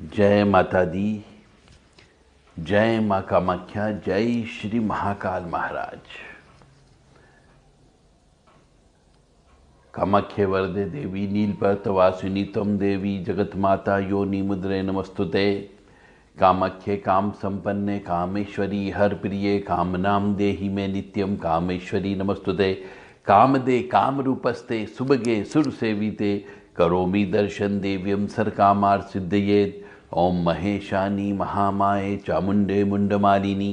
जय माता दी, जय माँ कामाख्या, जय श्री महाकाल महाराज। कामाख्ये वरदे देवी नीलपर्तवासिनी त्वं देवी जगत माता योनि मुद्रे नमस्तुते। कामाख्ये काम संपन्ने कामेश्वरी हर प्रिये कामनाम देहि में नित्यम कामेश्वरी नमस्तुते। कामदे काम रूपस्ते सुभगे सुर सेविते करोमि दर्शन देव्यम सर्कामार सिद्धयेत्। ओम महेशानी महामाये चामुंडे मुंडमालिनी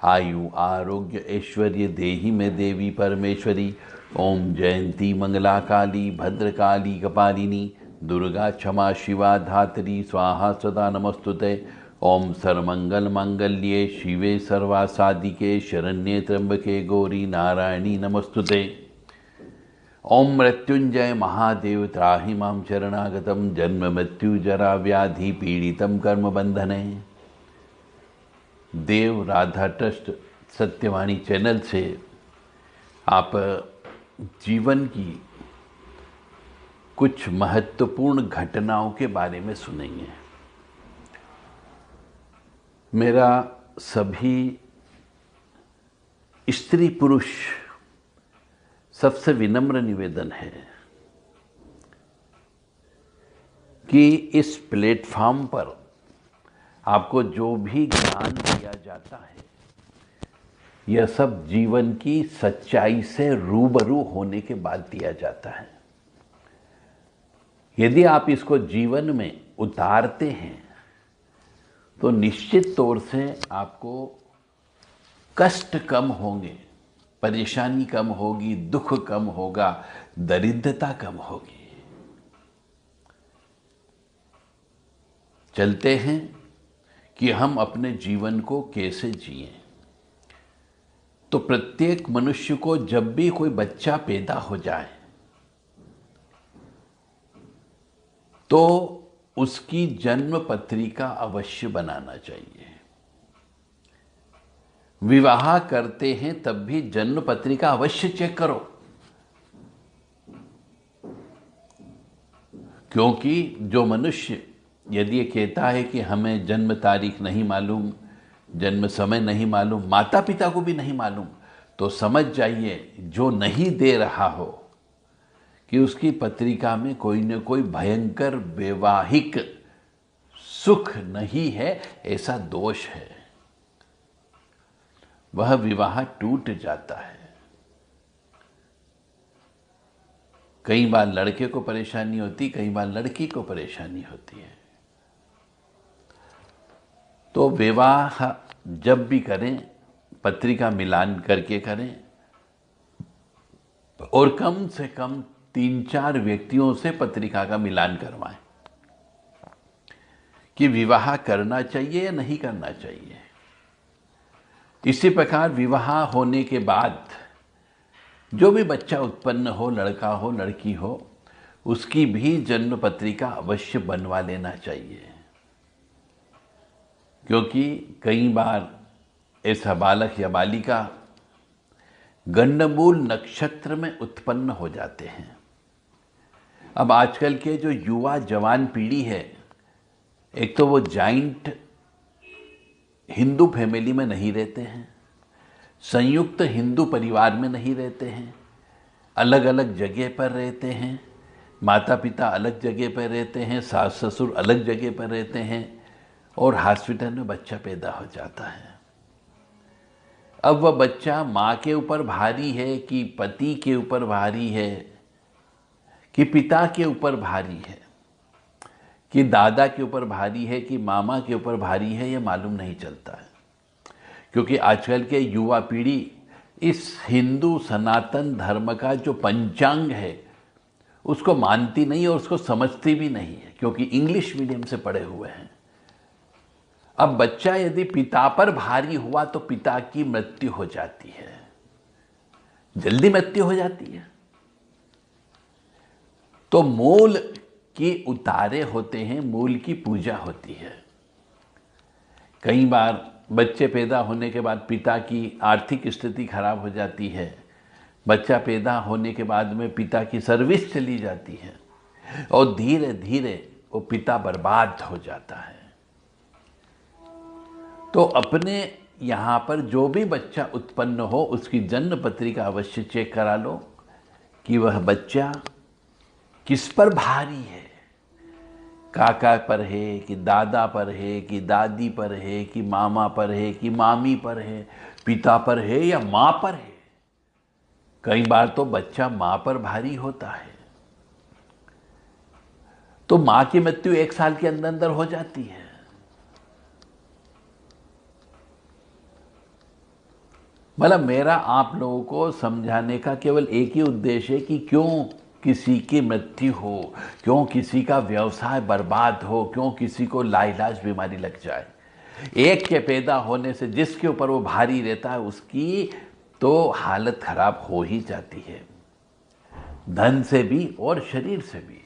आयु आरोग्य ऐश्वर्य देहि में देवी परमेश्वरी। ओम जयंती मंगला काली भद्रकाली कपालिनी दुर्गा क्षमा शिवा धात्री स्वाहा सदा नमस्तुते। ओम सर्वमंगल मांगल्ये शिवे सर्वासादिके शरण्ये त्र्यंबके गौरी नारायणी नमस्तुते। ओम मृत्युंजय महादेव त्राहि मां शरणागतम जन्म मृत्यु जरा व्याधि पीड़ितम कर्म बंधने। देव राधा ट्रस्ट सत्यवाणी चैनल से आप जीवन की कुछ महत्वपूर्ण घटनाओं के बारे में सुनेंगे। मेरा सभी स्त्री पुरुष सबसे विनम्र निवेदन है कि इस प्लेटफॉर्म पर आपको जो भी ज्ञान दिया जाता है यह सब जीवन की सच्चाई से रूबरू होने के बाद दिया जाता है। यदि आप इसको जीवन में उतारते हैं तो निश्चित तौर से आपको कष्ट कम होंगे, परेशानी कम होगी, दुख कम होगा, दरिद्रता कम होगी। चलते हैं कि हम अपने जीवन को कैसे जिएं। तो प्रत्येक मनुष्य को जब भी कोई बच्चा पैदा हो जाए तो उसकी जन्म पत्रिका अवश्य बनाना चाहिए। विवाह करते हैं तब भी जन्म पत्रिका अवश्य चेक करो, क्योंकि जो मनुष्य यदि ये कहता है कि हमें जन्म तारीख नहीं मालूम, जन्म समय नहीं मालूम, माता पिता को भी नहीं मालूम, तो समझ जाइए जो नहीं दे रहा हो कि उसकी पत्रिका में कोई न कोई भयंकर वैवाहिक सुख नहीं है, ऐसा दोष है। वह विवाह टूट जाता है। कई बार लड़के को परेशानी होती, कई बार लड़की को परेशानी होती है। तो विवाह जब भी करें पत्रिका मिलान करके करें और कम से कम 3-4 व्यक्तियों से पत्रिका का मिलान करवाएं कि विवाह करना चाहिए या नहीं करना चाहिए। इसी प्रकार विवाह होने के बाद जो भी बच्चा उत्पन्न हो, लड़का हो लड़की हो, उसकी भी जन्म पत्रिका अवश्य बनवा लेना चाहिए, क्योंकि कई बार ऐसा बालक या बालिका गंडमूल नक्षत्र में उत्पन्न हो जाते हैं। अब आजकल के जो युवा जवान पीढ़ी है, एक तो वो जॉइंट हिंदू फैमिली में नहीं रहते हैं, संयुक्त हिंदू परिवार में नहीं रहते हैं, अलग अलग जगह पर रहते हैं, माता पिता अलग जगह पर रहते हैं, सास ससुर अलग जगह पर रहते हैं और हॉस्पिटल में बच्चा पैदा हो जाता है। अब वह बच्चा माँ के ऊपर भारी है कि पति के ऊपर भारी है कि पिता के ऊपर भारी है कि दादा के ऊपर भारी है कि मामा के ऊपर भारी है, यह मालूम नहीं चलता है। क्योंकि आजकल के युवा पीढ़ी इस हिंदू सनातन धर्म का जो पंचांग है उसको मानती नहीं और उसको समझती भी नहीं है, क्योंकि इंग्लिश मीडियम से पढ़े हुए हैं। अब बच्चा यदि पिता पर भारी हुआ तो पिता की मृत्यु हो जाती है, जल्दी मृत्यु हो जाती है। तो मूल की उतारे होते हैं, मूल की पूजा होती है। कई बार बच्चे पैदा होने के बाद पिता की आर्थिक स्थिति खराब हो जाती है, बच्चा पैदा होने के बाद में पिता की सर्विस चली जाती है और धीरे धीरे वो पिता बर्बाद हो जाता है। तो अपने यहाँ पर जो भी बच्चा उत्पन्न हो उसकी जन्म पत्रिका अवश्य चेक करा लो कि वह बच्चा किस पर भारी है। काका पर है कि दादा पर है कि दादी पर है कि मामा पर है कि मामी पर है, पिता पर है या माँ पर है। कई बार तो बच्चा माँ पर भारी होता है, तो माँ की मृत्यु 1 साल के अंदर अंदर हो जाती है। मतलब मेरा आप लोगों को समझाने का केवल एक ही उद्देश्य है कि क्यों किसी की मृत्यु हो, क्यों किसी का व्यवसाय बर्बाद हो, क्यों किसी को लाइलाज बीमारी लग जाए। एक के पैदा होने से जिसके ऊपर वो भारी रहता है उसकी तो हालत खराब हो ही जाती है, धन से भी और शरीर से भी।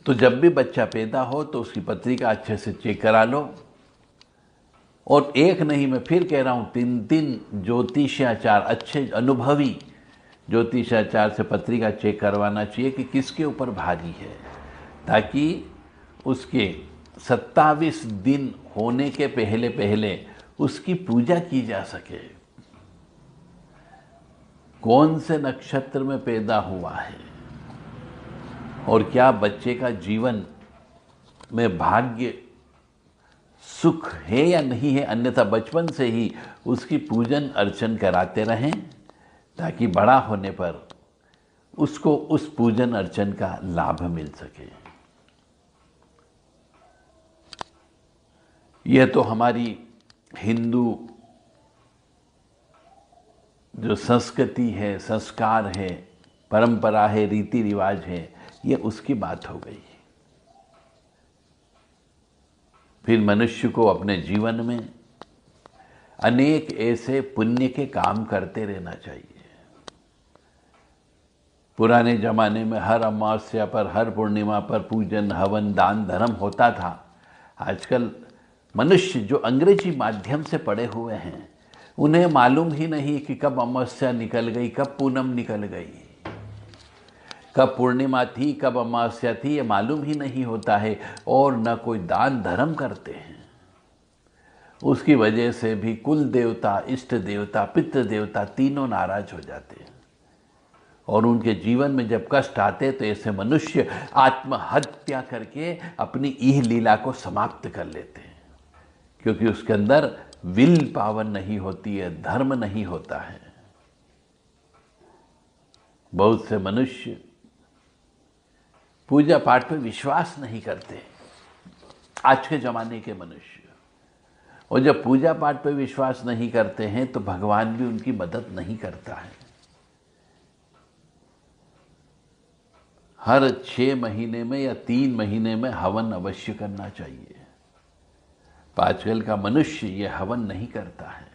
तो जब भी बच्चा पैदा हो तो उसकी पत्रिका अच्छे से चेक करा लो। और एक नहीं, मैं फिर कह रहा हूं, 3 ज्योतिषाचार, अच्छे अनुभवी ज्योतिषाचार से पत्रिका चेक करवाना चाहिए कि किसके ऊपर भारी है, ताकि उसके 27 दिन होने के पहले पहले उसकी पूजा की जा सके। कौन से नक्षत्र में पैदा हुआ है और क्या बच्चे का जीवन में भाग्य सुख है या नहीं है, अन्यथा बचपन से ही उसकी पूजन अर्चन कराते रहें ताकि बड़ा होने पर उसको उस पूजन अर्चन का लाभ मिल सके। यह तो हमारी हिंदू जो संस्कृति है, संस्कार है, परंपरा है, रीति रिवाज है, यह उसकी बात हो गई। फिर मनुष्य को अपने जीवन में अनेक ऐसे पुण्य के काम करते रहना चाहिए। पुराने जमाने में हर अमावस्या पर, हर पूर्णिमा पर पूजन, हवन, दान, धर्म होता था। आजकल मनुष्य जो अंग्रेजी माध्यम से पढ़े हुए हैं उन्हें मालूम ही नहीं कि कब अमावस्या निकल गई, कब पूनम निकल गई, कब पूर्णिमा थी, कब अमावस्या थी, ये मालूम ही नहीं होता है। और न कोई दान धर्म करते हैं। उसकी वजह से भी कुल देवता, इष्ट देवता, पितृ देवता तीनों नाराज हो जाते हैं। और उनके जीवन में जब कष्ट आते तो ऐसे मनुष्य आत्महत्या करके अपनी इह लीला को समाप्त कर लेते हैं, क्योंकि उसके अंदर विल पावर नहीं होती है, धर्म नहीं होता है। बहुत से मनुष्य पूजा पाठ पे विश्वास नहीं करते, आज के जमाने के मनुष्य। और जब पूजा पाठ पे विश्वास नहीं करते हैं तो भगवान भी उनकी मदद नहीं करता है। हर 6 महीने में या 3 महीने में हवन अवश्य करना चाहिए। आजकल का मनुष्य यह हवन नहीं करता है।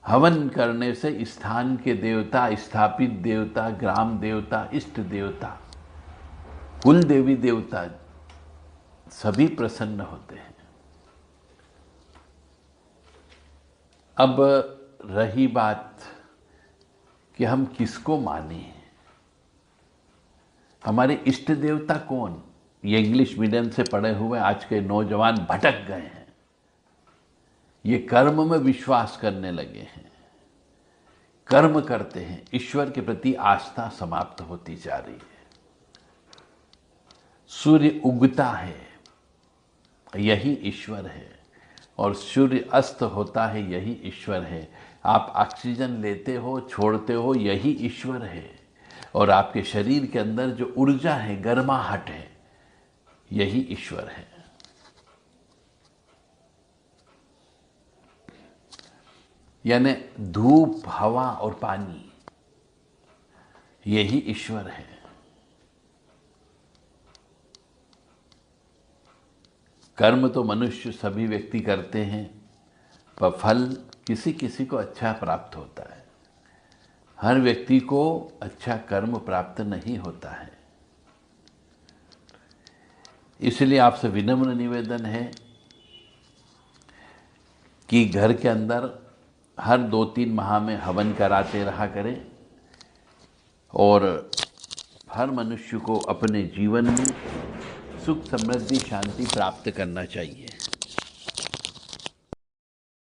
हवन करने से स्थान के देवता, स्थापित देवता, ग्राम देवता, इष्ट देवता, कुल देवी देवता सभी प्रसन्न होते हैं। अब रही बात कि हम किसको माने, हमारे इष्ट देवता कौन। ये इंग्लिश मीडियम से पढ़े हुए आज के नौजवान भटक गए हैं, ये कर्म में विश्वास करने लगे हैं, कर्म करते हैं, ईश्वर के प्रति आस्था समाप्त होती जा रही है। सूर्य उगता है, यही ईश्वर है, और सूर्य अस्त होता है, यही ईश्वर है। आप ऑक्सीजन लेते हो, छोड़ते हो, यही ईश्वर है। और आपके शरीर के अंदर जो ऊर्जा है, गर्माहट है, यही ईश्वर है। यानी धूप, हवा और पानी, यही ईश्वर है। कर्म तो मनुष्य सभी व्यक्ति करते हैं, पर फल किसी किसी को अच्छा प्राप्त होता है। हर व्यक्ति को अच्छा कर्म प्राप्त नहीं होता है। इसलिए आपसे विनम्र निवेदन है कि घर के अंदर हर 2-3 माह में हवन कराते रहा करें, और हर मनुष्य को अपने जीवन में सुख समृद्धि शांति प्राप्त करना चाहिए।